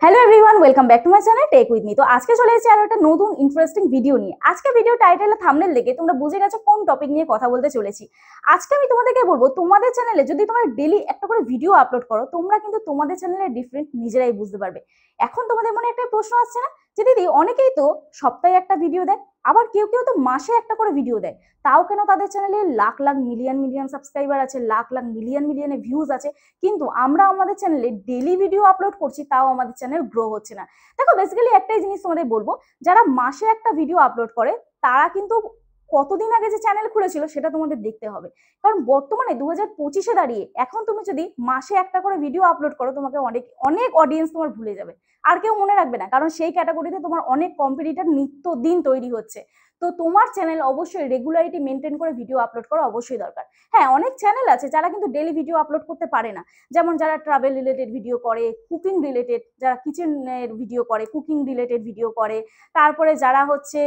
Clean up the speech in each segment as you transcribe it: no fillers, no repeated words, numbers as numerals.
Hello everyone, welcome back to my channel Tech With Me. তো আজকে চলে এসেছি আরো একটা নতুন ইন্টারেস্টিং ভিডিও নিয়ে। আজকে ভিডিও টাইটেল আর থাম্বনেল দেখে তোমরা বুঝে গেছো কোন টপিক নিয়ে কথা বলতে চলেছি। আজকে আমি তোমাদেরকে বলবো, তোমাদের চ্যানেলে যদি তোমরা ডেইলি একটা করে ভিডিও আপলোড করো, তোমরা কিন্তু তোমাদের চ্যানেলের ডিফারেন্ট নিজেরাই বুঝতে পারবে। এখন তোমাদের মনে একটা প্রশ্ন আসছে না যে দিদি, অনেকেই তো সপ্তাহে একটা ভিডিও দেয়, আবার কেউ কেউ তো মাসে একটা করে ভিডিও দেয়, তাও কেন তাদের চ্যানেলে lakh lakh million million subscriber আছে, লাখ লাখ মিলিয়ন মিলিয়নে ভিউজ আছে, কিন্তু আমরা আমাদের চ্যানেলে ডেইলি ভিডিও আপলোড করছি তাও আমাদের চ্যানেল গ্রো হচ্ছে না? দেখো, বেসিক্যালি একটাই জিনিস তোমাদের বলবো, যারা মাসে একটা ভিডিও আপলোড করে তারা কিন্তু কতদিন আগে যে চ্যানেল খুলেছিল সেটা তোমাদের দেখতে হবে। কারণ বর্তমানে 2025-এ দাঁড়িয়ে এখন তুমি যদি মাসে একটা করে ভিডিও আপলোড করো, তোমাকে অনেক অনেক অডিয়েন্স তোমার ভুলে যাবে, আর কেউ মনে রাখবে না, কারণ সেই ক্যাটাগরিতে তোমার অনেক কম্পিটিটর নিত্য দিন তৈরি হচ্ছে। তো তোমার চ্যানেল অবশ্যই রেগুলারিটি মেনটেন করে ভিডিও আপলোড করা অবশ্যই দরকার। হ্যাঁ, অনেক চ্যানেল আছে যারা কিন্তু ডেলি ভিডিও আপলোড করতে পারে না, যেমন যারা ট্রাভেল রিলেটেড ভিডিও করে, কুকিং রিলেটেড, যারা কিচেনের ভিডিও করে, কুকিং রিলেটেড ভিডিও করে, তারপরে যারা হচ্ছে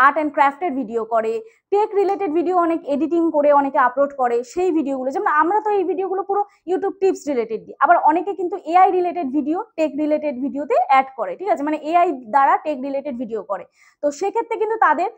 আর্ট অ্যান্ড ক্রাফটের ভিডিও করে, টেক রিলেটেড ভিডিও অনেক এডিটিং করে অনেকে আপলোড করে, সেই ভিডিওগুলো, যেমন আমরা তো এই ভিডিওগুলো পুরো ইউটিউব টিপস রিলেটেড দিই। আবার অনেকে কিন্তু AI related video tech related ভিডিওতে অ্যাড করে, ঠিক আছে, মানে এআই দ্বারা টেক রিলেটেড ভিডিও করে। তো সেক্ষেত্রে কিন্তু তাদের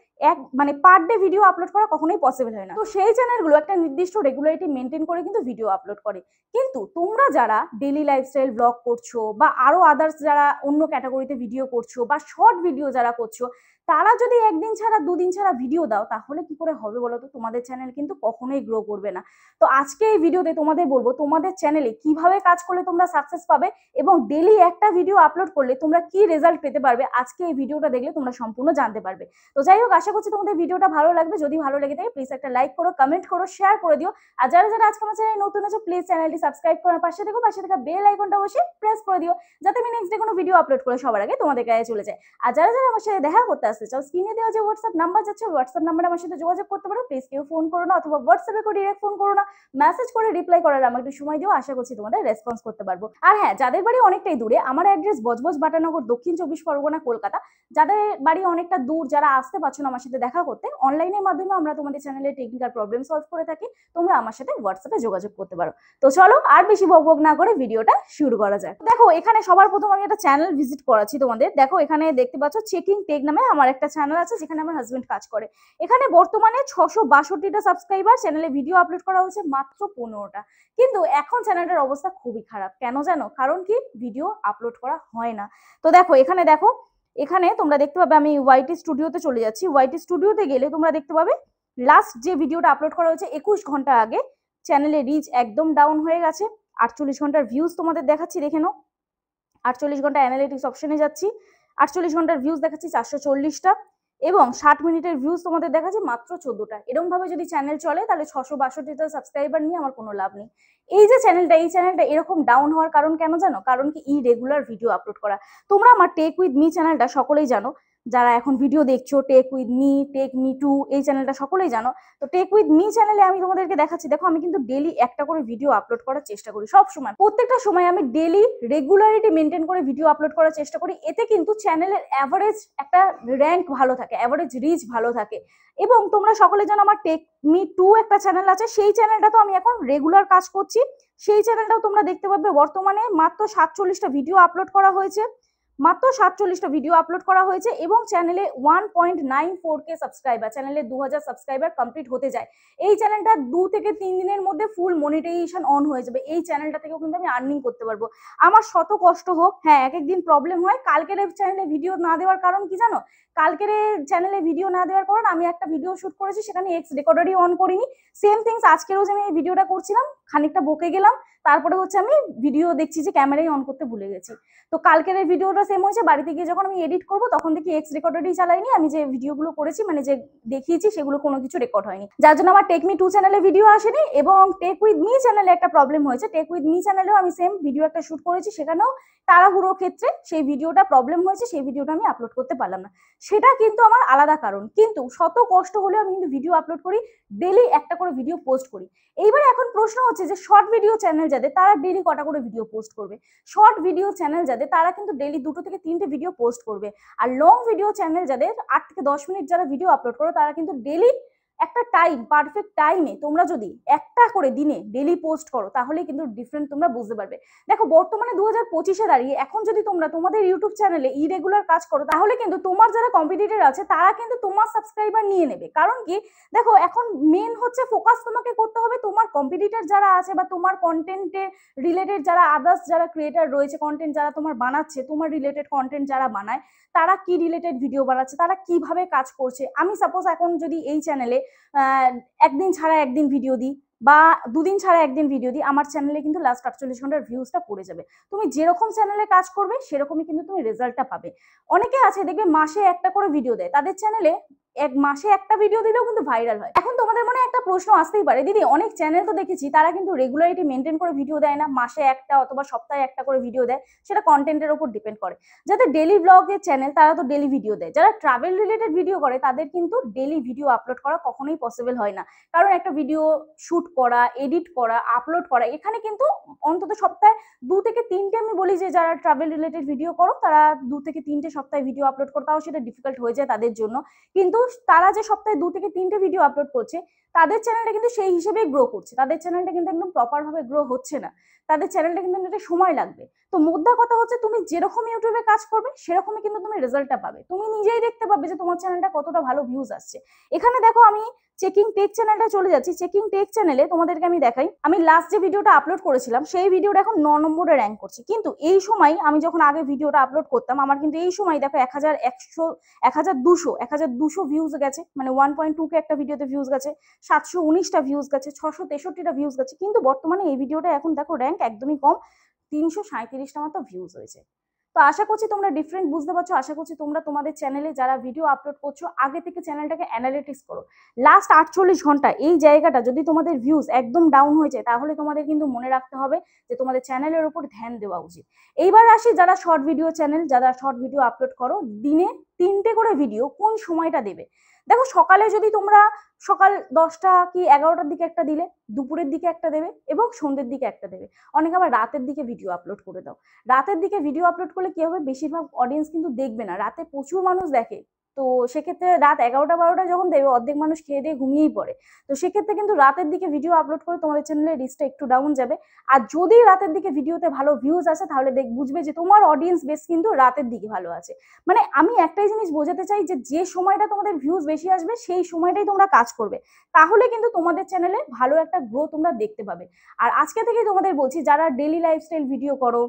পার ডে ভিডিও আপলোড করা কখনোই পসিবল হয় না। তো সেই চ্যানেলগুলো একটা নির্দিষ্ট রেগুলারিটি মেনটেন করে কিন্তু ভিডিও আপলোড করে। কিন্তু তোমরা যারা ডেইলি লাইফস্টাইল ব্লগ করছো, বা আরো আদার্স যারা অন্য ক্যাটাগরিতে ভিডিও করছো, বা শর্ট ভিডিও যারা করছো, তারা যদি একদিন ছাড়া দুদিন ছাড়া ভিডিও দাও, তাহলে কি করে হবে বলো তো? তোমাদের চ্যানেল কিন্তু কখনোই গ্রো করবে না। তো আজকে এই ভিডিওতে তোমাদের বলবো, তোমাদের চ্যানেলে কিভাবে কাজ করলে তোমরা সাকসেস পাবে, এবং ডেইলি একটা ভিডিও আপলোড করলে তোমরা কি রেজাল্ট পেতে পারবে, আজকে এই ভিডিওটা দেখলে তোমরা সম্পূর্ণ জানতে পারবে। তো যাই হোক, আশা করছি তোমাদের ভিডিওটা ভালো লাগবে। যদি ভালো লেগে থাকে প্লিজ একটা লাইক করো, কমেন্ট করো, শেয়ার করে দিও। আর যারা যারা আজকে আমার চ্যানেলে নতুন আছে, প্লিজ চ্যানেলটি সাবস্ক্রাইব করার পাশে দেখো, পাশে থাকা বেল আইকনটা অবশ্যই প্রেস করে দিও, যাতে আমি নেক্সট ডে কোনো ভিডিও আপলোড করে সবার আগে তোমাদের কাছে চলে যায়। আর যারা যারা আমার সাথে দেখা করতে আসতে চাও, স্ক্রিনে দেওয়া যে হোয়াটসঅ্যাপ নাম্বার যাচ্ছে, হোয়াটসঅ্যাপ নাম্বারে আমার সাথে যোগাযোগ করতে পারো। প্লিজ কেউ ফোন করো না, অথবা হোয়াটসঅ্যাপে করে ডিরেক্ট ফোন করো না, মেসেজ করে রিপ্লাই করার আমাকে একটু সময় দিও, আশা করছি তোমাদের রেসপন্স করতে পারবো। আর হ্যাঁ, যাদের বাড়ি অনেকটাই দূরে, আমার অ্যাড্রেস বজবজ বাটানগর, দক্ষিণ 24 পরগনা, কলকাতা। যাদের বাড়ি অনেকটা দূর, যারা আসতে পারছো না আমার সাথে দেখা করতে, অনলাইনের মাধ্যমে আমরা তোমাদের চ্যানেলে টেকনিক্যাল প্রবলেম সলভ করে থাকি, তোমরা আমার সাথে হোয়াটসঅ্যাপে যোগাযোগ করতে পারো। তো চলো আর বেশি বকবক না করে ভিডিওটা শুরু করা যাক। দেখো, এখানে সবার প্রথম আমি একটা চ্যানেল ভিজিট করাচ্ছি তোমাদের। দেখো, এখানে দেখতে পাচ্ছ চেকিং টেক নামে আমার একটা চ্যানেল আছে, যেখানে আমার হাজবেন্ড কাজ করে। এখানে বর্তমানে 662টা সাবস্ক্রাইবার, চ্যানেলে ভিডিও আপলোড করা হচ্ছে মাত্র 15টা। কিন্তু এখন চ্যানেলটার অবস্থা খুবই খারাপ। কেন জানো? কারণ কি, ভিডিও আপলোড করা হয় না। তো দেখো, এখানে দেখো, এখানে তোমরা দেখতে পাবে, আমি ওয়াইটি স্টুডিওতে চলে যাচ্ছি। ওয়াইটি স্টুডিওতে গেলে তোমরা দেখতে পাবে লাস্ট যে ভিডিওটা আপলোড করা হয়েছে 21 ঘন্টা আগে, চ্যানেলে রিচ একদম ডাউন হয়ে গেছে। 48 ঘন্টার ভিউজ তোমাদের দেখাচ্ছি, দেখে নাও। 48 ঘন্টা অ্যানালিটিক্স অপশনে যাচ্ছি, 48 ঘন্টার ভিউজ দেখাচ্ছি 440টা, এবং 60 মিনিটের ভিউজ তোমাদের দেখাচ্ছে মাত্র 14টা। এরকম ভাবে যদি চ্যানেল চলে, তাহলে 662টা সাবস্ক্রাইবার নিয়ে আমার কোনো লাভ নেই। এই যে চ্যানেলটা, এই চ্যানেলটা এরকম ডাউন হওয়ার কারণ কেন জানো? কারণ কি, ইরেগুলার ভিডিও আপলোড করা। তোমরা আমার টেক উইথ মি চ্যানেলটা সকলেই জানো, যারা এখন ভিডিও দেখছো, Tech With Me, Tech Me Too, এই চ্যানেলটা সকলেই জানো। তো টেক উইথ মি চ্যানেলে আমি তোমাদেরকে দেখাচ্ছি, দেখো আমি কিন্তু ডেলি একটা করে ভিডিও আপলোড করার চেষ্টা করি, সব সময়, প্রত্যেকটা সময় আমি ডেলি রেগুলারিটি মেনটেন করে ভিডিও আপলোড করার চেষ্টা করি। এতে কিন্তু চ্যানেলের অ্যাভারেজ একটা র্যাঙ্ক ভালো থাকে, অ্যাভারেজ রিচ ভালো থাকে। এবং তোমরা সকলে জানো আমার টেক মি টু একটা চ্যানেল আছে, সেই চ্যানেলটা তো আমি এখন রেগুলার কাজ করছি। সেই চ্যানেলটাও তোমরা দেখতে পাবে বর্তমানে মাত্র 47টা ভিডিও আপলোড করা হয়েছে, মাত্র 47টা ভিডিও আপলোড করা হয়েছে, এবং চ্যানেলে 1.94K সাবস্ক্রাইবার, চ্যানেলে 2000 সাবস্ক্রাইবার কমপ্লিট হতে যায়। এই চ্যানেলটা 2 থেকে 3 দিনের মধ্যে ফুল মনিটাইজেশন অন হয়ে যাবে। এই চ্যানেলটা থেকেও কিন্তু আমি আর্নিং করতে পারবো। আমার শত কষ্ট হোক, হ্যাঁ, এক একদিন প্রবলেম হয়। কালকের চ্যানেলে ভিডিও না দেওয়ার কারণ কি জানো? কালকের চ্যানেলে ভিডিও না দেওয়ার কারণ, আমি একটা ভিডিও শুট করেছি, সেখানে এক্স রেকর্ডারই অন করিনি। সেম থিংস আজকেরও যে আমি এই ভিডিওটা করছিলাম, খানিকটা বকে গেলাম, তারপরে হচ্ছে আমি ভিডিও দেখছি যে ক্যামেরাই অন করতে ভুলে গেছি। তো কালকের ভিডিওটা সেম হয়েছে, বাড়িতে গিয়ে যখন আমি এডিট করবো তখন দেখি এক্স রেকর্ডারই চালাইনি, আমি যে ভিডিওগুলো করেছি, মানে যে দেখিয়েছি, সেগুলো কোনো কিছু রেকর্ড হয়নি, যার জন্য আমার টেক মি টু চ্যানেলে ভিডিও আসেনি। এবং টেক উইথ মি চ্যানেলে একটা প্রবলেম হয়েছে, টেক উইথ মি চ্যানেলেও আমি সেম ভিডিও একটা শুট করেছি, সেখানেও তাড়াহুড়োর ক্ষেত্রে সেই ভিডিওটা প্রবলেম হয়েছে, সেই ভিডিওটা আমি আপলোড করতে পারলাম না। সেটা কিন্তু আমার আলাদা কারণ, কিন্তু শত কষ্ট হলেও আমি কিন্তু ভিডিও আপলোড করি, ডেলি একটা করে ভিডিও পোস্ট করি। এইবার এখন প্রশ্ন হচ্ছে যে শর্ট ভিডিও চ্যানেল যাদের, তারা ডেলি কটা করে ভিডিও পোস্ট করবে? শর্ট ভিডিও চ্যানেল যাদের, তারা কিন্তু ডেলি 2 থেকে 3টে ভিডিও পোস্ট করবে। আর লং ভিডিও চ্যানেল যাদের, 8 থেকে 10 মিনিট যারা ভিডিও আপলোড করো, তারা কিন্তু ডেলি একটা টাইম, পারফেক্ট টাইমে তোমরা যদি একটা করে দিনে ডেলি পোস্ট করো তাহলে কিন্তু ডিফারেন্ট তোমরা বুঝতে পারবে। দেখো বর্তমানে 2025-এ দাঁড়িয়ে এখন যদি তোমরা তোমাদের ইউটিউব চ্যানেলে ইরেগুলার কাজ করো তাহলে কিন্তু তোমার যারা কম্পিটিটর আছে তারা কিন্তু তোমার সাবস্ক্রাইবার নিয়ে নেবে। কারণ কি, দেখো এখন মেন হচ্ছে ফোকাস তোমাকে করতে হবে তোমার কম্পিটিটর যারা আছে বা তোমার কন্টেন্টে রিলেটেড যারা আদার্স যারা ক্রিয়েটার রয়েছে, কন্টেন্ট যারা তোমার বানাচ্ছে, তোমার রিলেটেড কন্টেন্ট যারা বানায় তারা কি রিলেটেড ভিডিও বানাচ্ছে, তারা কিভাবে কাজ করছে। আমি সাপোজ এখন যদি এই চ্যানেলে একদিন ছাড়া একদিন ভিডিও দিই বা দুদিন ছাড়া একদিন ভিডিও দিই, আমার চ্যানেলে কিন্তু লাস্ট 48 ঘন্টার ভিউজটা পড়ে যাবে। তুমি যেরকম চ্যানেলে কাজ করবে সেরকমই কিন্তু তুমি রেজাল্টটা পাবে। অনেকে আছে দেখবে মাসে একটা করে ভিডিও দেয়, তাদের চ্যানেলে এক মাসে একটা ভিডিও দিলেও কিন্তু ভাইরাল হয়। এখন তোমাদের মনে একটা প্রশ্ন আসতেই পারে, দিদি অনেক চ্যানেল তো দেখেছি তারা কিন্তু রেগুলারিটি মেনটেন করে ভিডিও দেয় না, মাসে একটা অথবা সপ্তাহে একটা করে ভিডিও দেয়, সেটা কন্টেন্টের উপর ডিপেন্ড করে। যাদের ডেলি ব্লগের চ্যানেল তারা তো ডেলি ভিডিও দেয়, যারা ট্রাভেল রিলেটেড ভিডিও করে তাদের কিন্তু ডেলি ভিডিও আপলোড করা কখনোই পসিবল হয় না। কারণ একটা ভিডিও শুট করা, এডিট করা, আপলোড করা, এখানে কিন্তু অন্তত সপ্তাহে 2 থেকে 3টে, আমি বলি যে যারা ট্রাভেল রিলেটেড ভিডিও করো তারা 2 থেকে 3টে সপ্তাহে ভিডিও আপলোড করো, তাও সেটা ডিফিকাল্ট হয়ে যায় তাদের জন্য। কিন্তু তারা যে সপ্তাহে 2 থেকে 3টে ভিডিও আপলোড করছে তাদের চ্যানেলটা কিন্তু সেই হিসেবে গ্রো করছে, তাদের চ্যানেলটা কিন্তু একদম প্রপার ভাবে গ্রো হচ্ছে না, তাদের চ্যানেলটা কিন্তু একটা সময় লাগবে। তো মোদ্দা কথা হচ্ছে তুমি যেরকম ইউটিউবে কাজ করবে সেরকমই কিন্তু তুমি রেজাল্টটা পাবে, তুমি নিজেই দেখতে পাবে যে তোমার চ্যানেলটা কতটা ভালো ভিউজ আসছে। এখানে দেখো আমি চেকিং টেক চ্যানেলটা চলে যাচ্ছি। চেকিং টেক চ্যানেলে তোমাদেরকে আমি দেখাই, আমি লাস্ট যে ভিডিওটা আপলোড করেছিলাম সেই ভিডিওটা এখন 9 নম্বরে র্যাঙ্ক করছে। কিন্তু এই সময় আমি যখন আগে ভিডিওটা আপলোড করতাম আমার কিন্তু এই সময় দেখো 1100 1200 ভিউজ গেছে, মানে 1.2K একটা ভিডিওতে ভিউজ গেছে, 719টা ভিউজ গেছে, 663টা ভিউজ গেছে। কিন্তু বর্তমানে এই ভিডিওটা এখন দেখো র্যাঙ্ক একদমই কম, 337টা মতো ভিউজ হয়েছে। তো আশা করছি তোমরা ডিফারেন্ট বুঝতে পারছো, আশা করছি তোমরা তোমাদের চ্যানেলে যারা ভিডিও আপলোড করছো আগে থেকে চ্যানেলটাকে অ্যানালিটিক্স করো। লাস্ট 48 ঘন্টা এই জায়গাটা যদি তোমাদের ভিউজ একদম ডাউন হয়ে যায় তাহলে তোমাদের কিন্তু মনে রাখতে হবে যে তোমাদের চ্যানেলের উপর ধ্যান দেওয়া উচিত। এইবার আসি যারা শর্ট ভিডিও চ্যানেল, যারা শর্ট ভিডিও আপলোড করো, দিনে 3টে করে ভিডিও কোন সময়টা দেবে। দেখো সকালে যদি তোমরা সকাল 10টা কি 11টার দিকে একটা দিলে, দুপুরের দিকে একটা দেবে এবং সন্ধ্যের দিকে একটা দেবে। অনেকে আবার রাতের দিকে ভিডিও আপলোড করে দাও। রাতের দিকে ভিডিও আপলোড করলে কি হবে, বেশিরভাগ অডিয়েন্স কিন্তু দেখবে না, রাতে প্রচুর মানুষ দেখে। তো সেক্ষেত্রে রাত 11টা 12টা যখন দেবে অর্ধেক মানুষ খেয়ে দিয়ে ঘুমিয়েই পড়ে। তো সেক্ষেত্রে কিন্তু রাতের দিকে ভিডিও আপলোড করে তোমাদের চ্যানেলের রিচটা একটু ডাউন যাবে। আর যদি রাতের দিকে ভিডিওতে ভালো ভিউজ আসে তাহলে বুঝবে যে তোমার অডিয়েন্স বেস কিন্তু রাতের দিকে ভালো আছে। মানে আমি একটাই জিনিস বোঝাতে চাই যে যে সময়টা তোমাদের ভিউজ বেশি আসবে সেই সময়টাই তোমরা কাজ করবে, তাহলে কিন্তু তোমাদের চ্যানেলে ভালো একটা গ্রো তোমরা দেখতে পাবে। আর আজকে থেকে তোমাদের বলছি যারা ডেলি লাইফস্টাইল ভিডিও করো,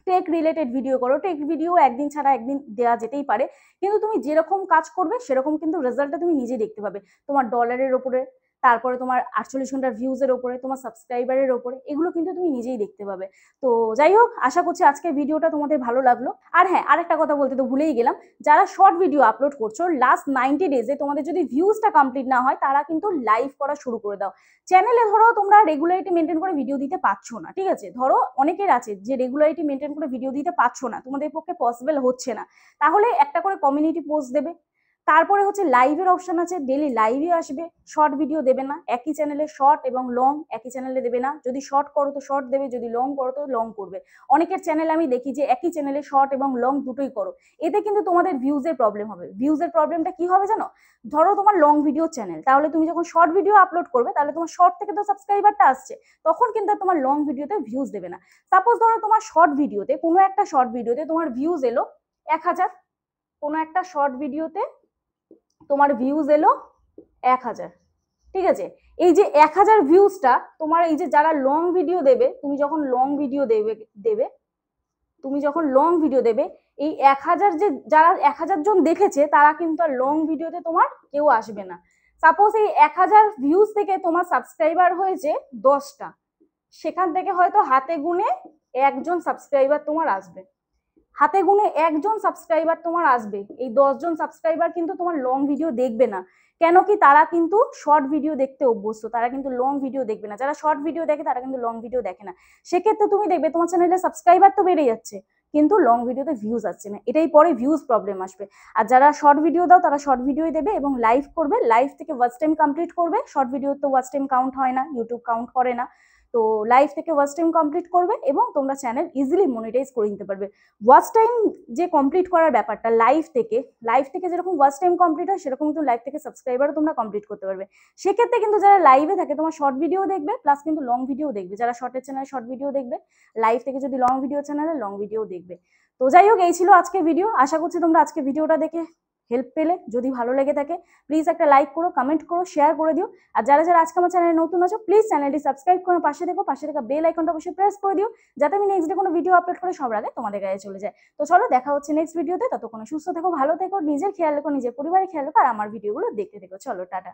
টেক রিলেটেড ভিডিও করো, টেক ভিডিও একদিন ছাড়া একদিন দেওয়া যেতেই পারে, কিন্তু তুমি যেরকম কাজ করবে সেরকম কিন্তু রেজাল্টটা তুমি নিজে দেখতে পাবে, তোমার ডলারের ওপরে, তারপরে তোমার 48 ঘন্টার ভিউজের ওপরে, তোমার সাবস্ক্রাইবারের ওপরে, এগুলো কিন্তু তুমি নিজেই দেখতে পাবে। তো যাই হোক, আশা করছি আজকের ভিডিওটা তোমাদের ভালো লাগলো। আর হ্যাঁ, আরেকটা কথা বলতে তো ভুলেই গেলাম, যারা শর্ট ভিডিও আপলোড করছো লাস্ট 90 ডেজে তোমাদের যদি ভিউজটা কমপ্লিট না হয় তারা কিন্তু লাইভ করা শুরু করে দাও। চ্যানেলে ধরো তোমরা রেগুলারিটি মেনটেন করে ভিডিও দিতে পারছো না, ঠিক আছে, ধরো অনেকের আছে যে রেগুলারিটি মেনটেন করে ভিডিও দিতে পারছো না, তোমাদের পক্ষে পসিবল হচ্ছে না, তাহলে একটা করে কমিউনিটি পোস্ট দেবে। তারপরে হচ্ছে লাইভের অপশন আছে, ডেলি লাইভে আসবে, শর্ট ভিডিও দেবে না, একই চ্যানেলে শর্ট এবং লং একই চ্যানেলে দেবে না, যদি শর্ট করো তো শর্ট দেবে, যদি লং করো তো লং করবে। অনেকের চ্যানেল আমি দেখি যে একই চ্যানেলে শর্ট এবং লং দুটোই করো, এতে কিন্তু তোমাদের ভিউজের প্রবলেম হবে। ভিউজের প্রবলেমটা কি হবে জানো, ধরো তোমার লং ভিডিও চ্যানেল, তাহলে তুমি যখন শর্ট ভিডিও আপলোড করবে তাহলে তোমার শর্ট থেকে তো সাবস্ক্রাইবারটা আসছে, তখন কিন্তু তোমার লং ভিডিওতে ভিউজ দেবে না। সাপোজ ধরো তোমার শর্ট ভিডিওতে, কোনো একটা শর্ট ভিডিওতে তোমার ভিউজ এলো 1000, কোনো একটা শর্ট ভিডিওতে তোমার ভিউজ এলো 1000, ঠিক আছে, এই যে 1000 ভিউজটা তোমার, এই যে যারা লং ভিডিও দেবে, তুমি যখন লং ভিডিও দেবে এই 1000 যে যারা 1000 জন দেখেছে তারা কিন্তু আর লং ভিডিওতে তোমার কেউ আসবে না। সাপোজ এই 1000 ভিউজ থেকে তোমার সাবস্ক্রাইবার হয়েছে 10টা, সেখান থেকে হয়তো হাতে গুনে একজন সাবস্ক্রাইবার তোমার আসবে, হাতে গুনে একজন সাবস্ক্রাইবার তোমার আসবে। এই 10 জন সাবস্ক্রাইবার কিন্তু তোমার লং ভিডিও দেখবে না, কেন কি তারা কিন্তু শর্ট ভিডিও দেখতে অভ্যস্ত, তারা কিন্তু লং ভিডিও দেখবে না। যারা শর্ট ভিডিও দেখে তারা কিন্তু লং ভিডিও দেখে না। সেক্ষেত্রে তুমি দেখবে তোমার চ্যানেলে সাবস্ক্রাইবার তো বেড়ে যাচ্ছে কিন্তু লং ভিডিওতে ভিউজ আসছে না, এটাই পরে ভিউজ প্রবলেম আসবে। আর যারা শর্ট ভিডিও দাও তারা শর্ট ভিডিওই দেবে এবং লাইভ করবে, লাইভ থেকে ওয়াচ টাইম কমপ্লিট করবে। শর্ট ভিডিও তো ওয়াচ টাইম কাউন্ট হয় না, ইউটিউব কাউন্ট করে না। তো তো লাইভ থেকে ওয়াচ টাইম কমপ্লিট করবে এবং তোমরা চ্যানেল ইজিলি মনিটাইজ করে নিতে পারবে। ওয়াচ টাইম যে কমপ্লিট করার ব্যাপারটা লাইভ থেকে যেরকম ওয়াচ টাইম কমপ্লিট হয় সেরকম কিন্তু লাইভ থেকে সাবস্ক্রাইবারও তোমরা কমপ্লিট করতে পারবে। সেক্ষেত্রে কিন্তু যারা লাইভে থাকে তোমার শর্ট ভিডিও দেখবে প্লাস কিন্তু লং ভিডিও দেখবে, যারা শর্টের চ্যানেলে শর্ট ভিডিও দেখবে, লাইভ থেকে যদি লং ভিডিও চ্যানেলে লং ভিডিও দেখবে। তো যাই হোক, এই ছিল আজকে ভিডিও। আশা করছি তোমরা আজকে ভিডিওটা দেখে হেল্প পেলে। যদি ভালো লেগে থাকে প্লিজ একটা লাইক করো, কমেন্ট করো, শেয়ার করে দিও। আর যারা যারা আজকে আমার চ্যানেলে নতুন আছো প্লিজ চ্যানেলটি সাবস্ক্রাইব করে পাশে থাকা বেল আইকনটা অবশ্যই প্রেস করে দিও, যাতে আমি নেক্সট ডে কোনো ভিডিও আপলোড করে সবার আগে তোমাদের কাছে চলে যায়। তো চলো দেখা হচ্ছে নেক্সট ভিডিওতে। ততক্ষণ সুস্থ থেকো, ভালো থেকো, নিজের খেয়াল রেখো, নিজের পরিবারের খেয়াল রেখো, আর আমার ভিডিওগুলো দেখতে থেকো। চলো টাটা।